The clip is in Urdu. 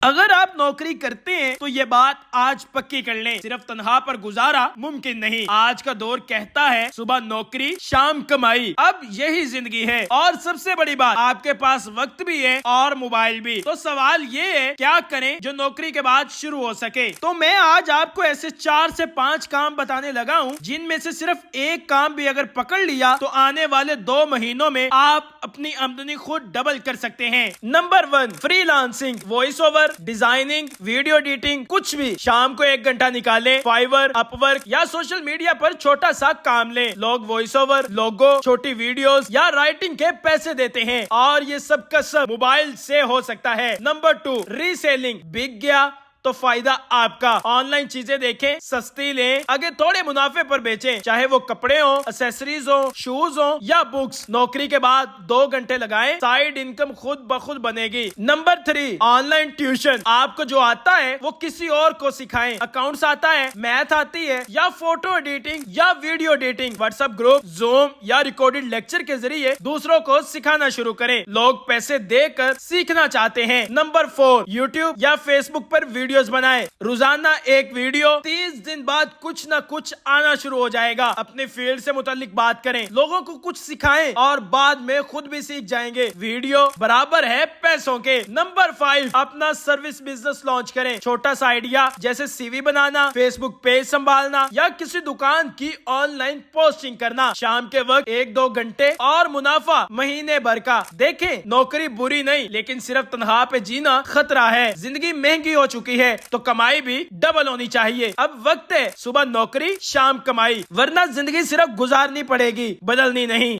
اگر آپ نوکری کرتے ہیں تو یہ بات آج پکی کر لیں، صرف تنہا پر گزارا ممکن نہیں۔ آج کا دور کہتا ہے صبح نوکری شام کمائی، اب یہی زندگی ہے۔ اور سب سے بڑی بات، آپ کے پاس وقت بھی ہے اور موبائل بھی۔ تو سوال یہ ہے، کیا کریں جو نوکری کے بعد شروع ہو سکے؟ تو میں آج آپ کو ایسے 4 سے 5 کام بتانے لگا ہوں، جن میں سے صرف ایک کام بھی اگر پکڑ لیا تو آنے والے 2 مہینوں میں آپ اپنی آمدنی خود ڈبل کر سکتے ہیں۔ Number 1، freelancing, voice over, designing, video editing, کچھ بھی۔ شام کو 1 گھنٹہ نکالیں، فائیور، اپ ورک یا سوشل میڈیا پر چھوٹا سا کام لیں۔ لوگ وائس اوور، لوگو، چھوٹی ویڈیوز یا رائٹنگ کے پیسے دیتے ہیں، اور یہ سب کا سب موبائل سے ہو سکتا ہے۔ نمبر 2، ری سیلنگ، بک گیا تو فائدہ آپ کا۔ آن لائن چیزیں دیکھیں، سستی لیں، آگے تھوڑے منافع پر بیچیں، چاہے وہ کپڑے ہوں، ایکسیسریز ہوں، شوز ہوں یا بکس۔ نوکری کے بعد 2 گھنٹے لگائیں، سائیڈ انکم خود بخود بنے گی۔ نمبر 3، آن لائن ٹیوشن، آپ کو جو آتا ہے وہ کسی اور کو سکھائیں۔ اکاؤنٹس آتا ہے، میتھ آتی ہے، یا فوٹو ایڈیٹنگ یا video editing, what's app group, zoom یا ریکارڈڈ لیکچر کے ذریعے دوسروں کو سکھانا شروع کریں۔ لوگ پیسے دے کر سیکھنا چاہتے ہیں۔ نمبر 4، یوٹیوب یا فیس بک پر ویڈیوز بنائیں، روزانہ 1 ویڈیو، 30 دن بعد کچھ نہ کچھ آنا شروع ہو جائے گا۔ اپنے فیلڈ سے متعلق بات کریں، لوگوں کو کچھ سکھائیں اور بعد میں خود بھی سیکھ جائیں گے۔ ویڈیو برابر ہے پیسوں کے۔ نمبر 5، اپنا سروس بزنس لانچ کریں۔ چھوٹا سا آئیڈیا جیسے سی وی بنانا، فیس بک پیج سنبھالنا یا کسی دکان کی آن لائن پوسٹنگ کرنا۔ شام کے وقت 1-2 گھنٹے اور منافع مہینے بھر کا۔ دیکھیں، نوکری بری نہیں، لیکن صرف تنہا پہ جینا خطرہ ہے۔ زندگی مہنگی ہو چکی ہے تو کمائی بھی ڈبل ہونی چاہیے۔ اب وقت ہے صبح نوکری شام کمائی، ورنہ زندگی صرف گزارنی پڑے گی، بدلنی نہیں۔